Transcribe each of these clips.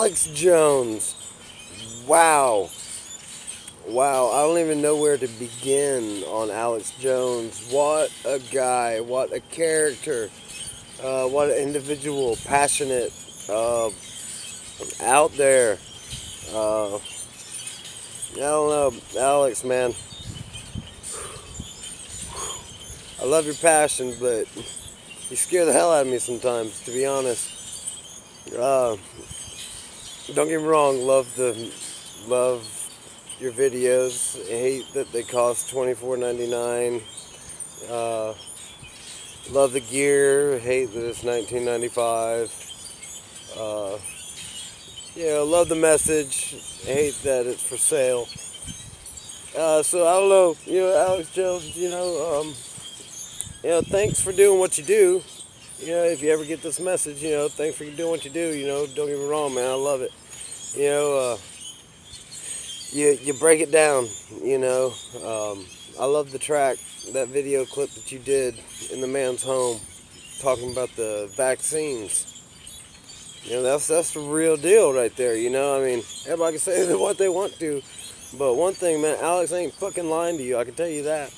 Alex Jones. Wow. Wow, I don't even know where to begin on Alex Jones. What a guy, what a character, what an individual, passionate, out there. I don't know, Alex, man. I love your passion, but you scare the hell out of me sometimes, to be honest. Don't get me wrong, love your videos. I hate that they cost $24.99. Love the gear. Hate that it's $19.95. Love the message. Hate that it's for sale. So I don't know. Alex Jones. Thanks for doing what you do. If you ever get this message, thanks for doing what you do. Don't get me wrong, man. I love it. You break it down. I love the track, that video clip that you did in the man's home, talking about the vaccines. That's the real deal right there. Everybody can say what they want to, but one thing, man, Alex ain't fucking lying to you. I can tell you that.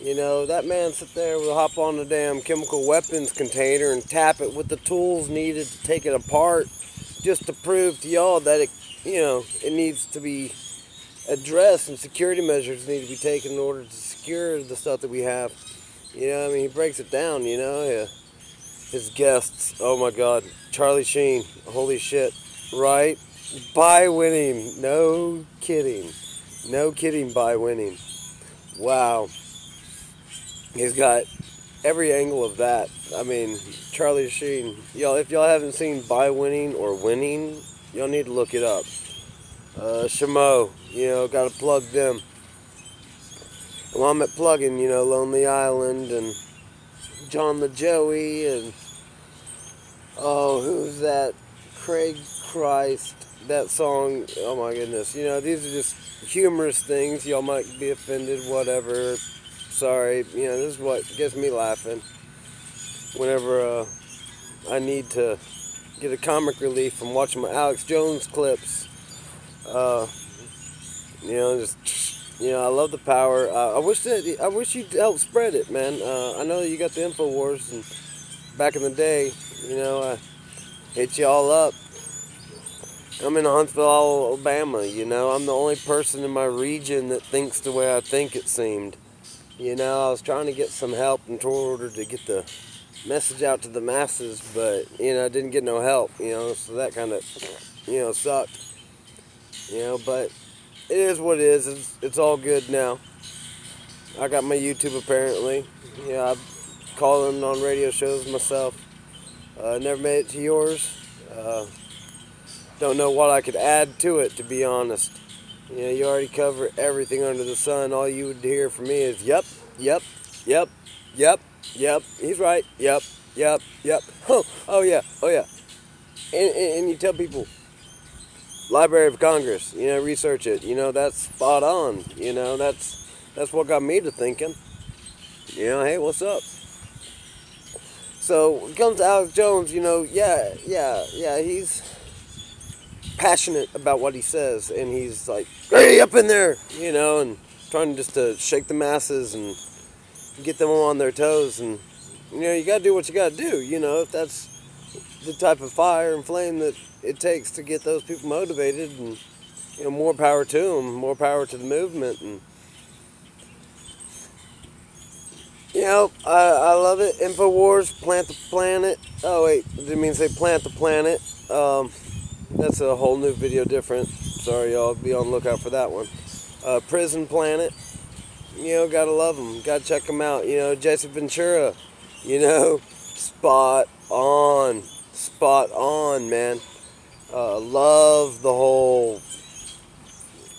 That man sit there will hop on the damn chemical weapons container and tap it with the tools needed to take it apart, just to prove to y'all that it needs to be addressed and security measures need to be taken in order to secure the stuff that we have. He breaks it down. His guests, oh my God, Charlie Sheen, holy shit, right? By winning, no kidding, by winning. Wow. He's got every angle of that. Charlie Sheen, if y'all haven't seen By Winning or Winning, y'all need to look it up. Shamo, gotta plug them. Well, I'm at plugging, Lonely Island and John the Joey and, who's that? Craig Christ, that song, oh my goodness. These are just humorous things. Y'all might be offended, whatever. Sorry, this is what gets me laughing whenever I need to get a comic relief from watching my Alex Jones clips. I love the power. I wish you'd help spread it, man. I know you got the InfoWars, and back in the day, I hit you all up. I'm in Huntsville, Alabama. I'm the only person in my region that thinks the way I think, it seemed. I was trying to get some help in order to get the message out to the masses, but, I didn't get no help, so that kind of, sucked. But it is what it is. It's all good now. I got my YouTube apparently. I've called in on radio shows myself. Never made it to yours. Don't know what I could add to it, to be honest. You already cover everything under the sun. All you would hear from me is, yep, yep, yep, yep, yep. He's right. Yep, yep, yep. Oh yeah, oh yeah. And you tell people, Library of Congress, research it. That's spot on. That's what got me to thinking. Hey, what's up? So when it comes to Alex Jones, he's passionate about what he says, and he's like, hey, up in there, and trying just to shake the masses and get them on their toes, and you gotta do what you gotta do, if that's the type of fire and flame that it takes to get those people motivated, and more power to them, more power to the movement. And I love it. InfoWars, plant the planet. Oh wait, didn't mean to say plant the planet. That's a whole new video, different. Sorry, y'all. Be on the lookout for that one. Prison Planet. Gotta love them. Gotta check them out. Jesse Ventura. Spot on. Spot on, man. Love the whole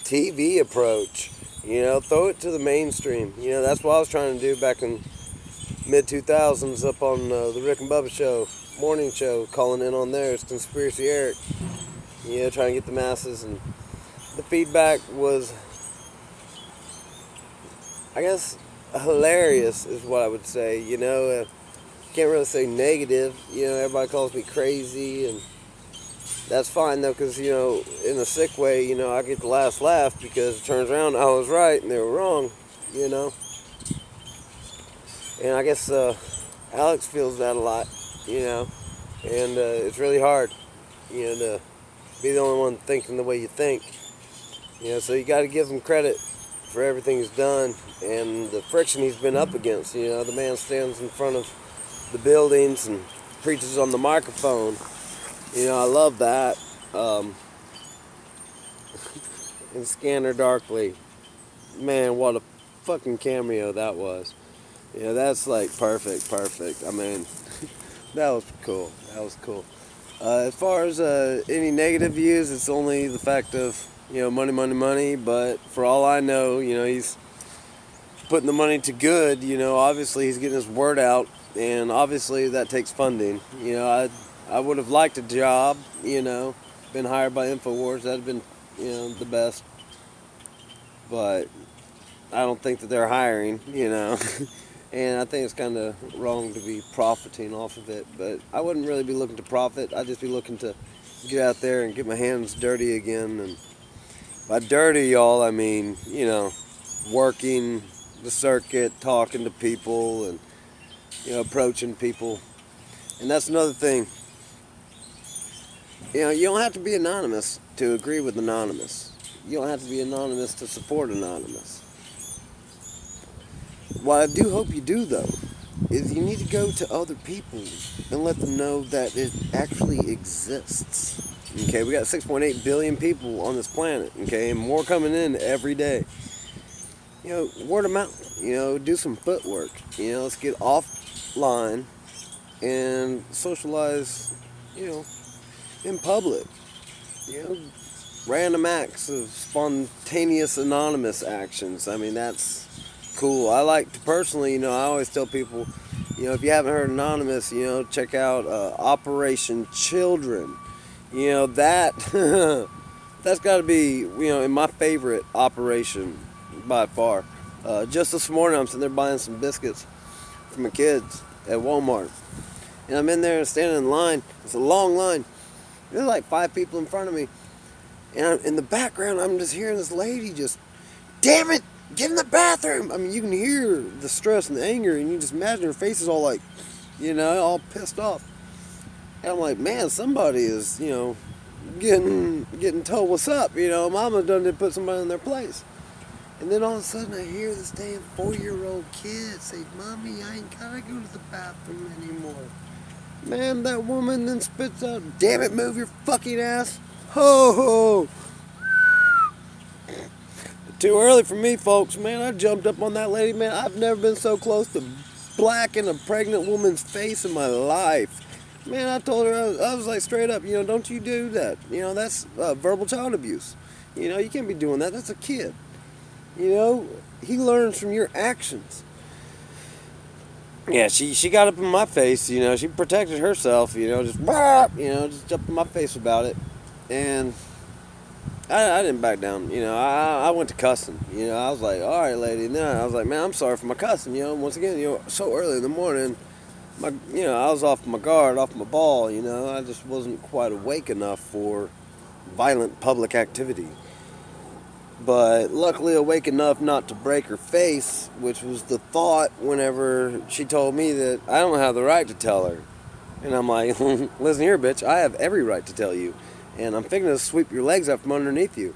TV approach. Throw it to the mainstream. That's what I was trying to do back in mid-2000s up on the Rick and Bubba show, morning show, calling in on there. It's Conspiracy Eric. Trying to get the masses, and the feedback was, I guess, hilarious is what I would say. Can't really say negative. Everybody calls me crazy, and That's fine though, because, you know, in a sick way, you know, I get the last laugh because it turns around I was right and they were wrong, you know. And I guess Alex feels that a lot, you know, and it's really hard, you know, to be the only one thinking the way you think, you know. So you got to give him credit for everything he's done and the friction he's been up against. You know, the man stands in front of the buildings and preaches on the microphone. You know, I love that. And Scanner Darkly, man, what a fucking cameo that was. You know, that's like perfect. I mean, that was cool. That was cool. As far as any negative views, it's only the fact of, you know, money. But for all I know, you know, he's putting the money to good. You know, obviously he's getting his word out, and obviously that takes funding. You know, I would have liked a job. You know, been hired by InfoWars. That'd have been, you know, the best. But I don't think that they're hiring. You know. And I think it's kind of wrong to be profiting off of it. But I wouldn't really be looking to profit. I'd just be looking to get out there and get my hands dirty again. And by dirty, y'all, I mean, you know, working the circuit, talking to people, and, you know, approaching people. And that's another thing. You know, you don't have to be anonymous to agree with anonymous. You don't have to be anonymous to support anonymous. What I do hope you do, though, is you need to go to other people and let them know that it actually exists. Okay, we got 6.8 billion people on this planet, okay, and more coming in every day. You know, word of mouth, you know, do some footwork. You know, let's get offline and socialize, you know, in public. You know, random acts of spontaneous anonymous actions. I mean, that's cool. I like to personally, you know, I always tell people, you know, if you haven't heard Anonymous, you know, check out Operation Children. You know, that that's got to be, you know, in my favorite operation by far. Just this morning, I'm sitting there buying some biscuits for my kids at Walmart, and I'm in there standing in line. It's a long line. There's like 5 people in front of me, and in the background, I'm just hearing this lady just, "Damn it! Get in the bathroom!" I mean, you can hear the stress and the anger, and you just imagine her face is all like, you know, all pissed off. And I'm like, man, somebody is, you know, getting told what's up. You know, mama done to put somebody in their place. And then all of a sudden, I hear this damn 4-year-old kid say, "Mommy, I ain't gotta go to the bathroom anymore." Man, that woman then spits out, "Damn it, move your fucking ass." Ho ho! Too early for me, folks. Man, I jumped up on that lady, man. I've never been so close to blacking a pregnant woman's face in my life. Man, I told her, I was like, straight up, you know, don't you do that. You know, that's verbal child abuse. You know, you can't be doing that. That's a kid. You know, he learns from your actions. Yeah, she got up in my face, you know, she protected herself, you know, just jumped in my face about it. And I didn't back down, you know, I went to cussing, you know, I was like, all right, lady, and then I was like, man, I'm sorry for my cussing, you know, once again, you know, so early in the morning, you know, I was off my guard, off my ball, you know, I just wasn't quite awake enough for violent public activity, but luckily awake enough not to break her face, which was the thought whenever she told me that I don't have the right to tell her, and I'm like, listen here, bitch, I have every right to tell you. And I'm thinking to sweep your legs out from underneath you.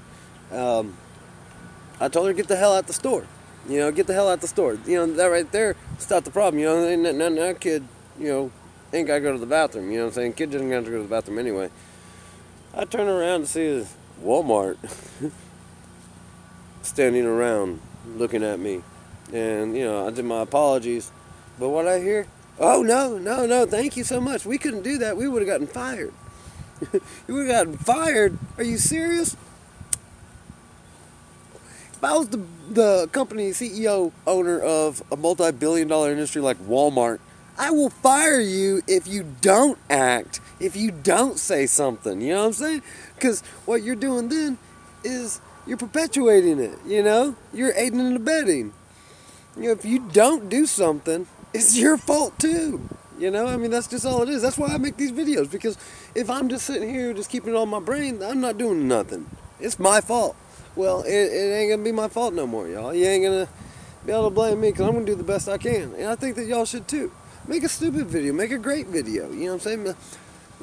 I told her, get the hell out the store. You know, get the hell out the store. You know, that right there stopped the problem. You know, that kid, you know, ain't got to go to the bathroom. You know what I'm saying? Kid doesn't have to go to the bathroom anyway. I turn around to see this Walmart standing around looking at me. And, you know, I did my apologies. But what I hear, oh, no, thank you so much. We couldn't do that. We would have gotten fired. You would have gotten fired? Are you serious? If I was the company CEO, owner of a multi-billion-dollar industry like Walmart, I will fire you if you don't act, if you don't say something. You know what I'm saying? Because what you're doing then is you're perpetuating it, you know? You're aiding and abetting. You know, if you don't do something, it's your fault too. You know, I mean, that's just all it is. That's why I make these videos, because if I'm just sitting here just keeping it on my brain, I'm not doing nothing. It's my fault. Well, it ain't gonna be my fault no more, y'all. You ain't gonna be able to blame me, because I'm gonna do the best I can. And I think that y'all should too. Make a stupid video, make a great video, you know what I'm saying?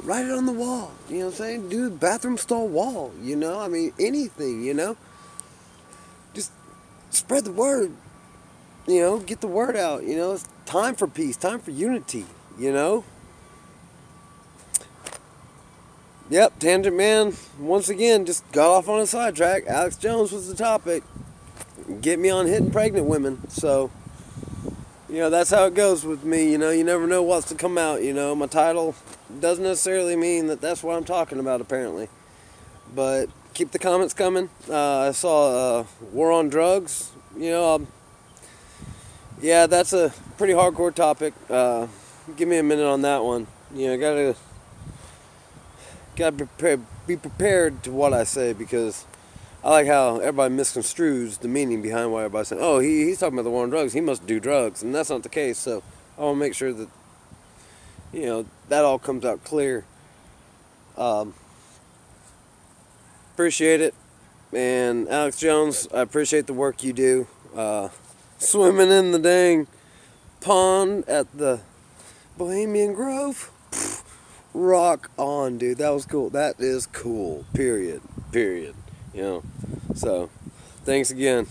Write it on the wall, you know what I'm saying? Do the bathroom stall wall, you know? I mean, anything, you know? Just spread the word, you know? Get the word out, you know? It's time for peace, time for unity, you know? Yep, Tangent Man, once again, just got off on a sidetrack. Alex Jones was the topic. Get me on hitting pregnant women, so... You know, that's how it goes with me, you know, you never know what's to come out, you know. My title doesn't necessarily mean that that's what I'm talking about, apparently. But keep the comments coming. I saw War on Drugs, you know, yeah, that's a pretty hardcore topic. Give me a minute on that one. You know, gotta be prepared to what I say, because I like how everybody misconstrues the meaning behind what everybody's saying. Oh, he's talking about the war on drugs. He must do drugs. And that's not the case. So I want to make sure that, you know, that all comes out clear. Appreciate it. And Alex Jones, I appreciate the work you do. Swimming in the dang pond at the Bohemian Grove. Pfft, rock on, dude. That was cool. That is cool. Period. You know, so thanks again.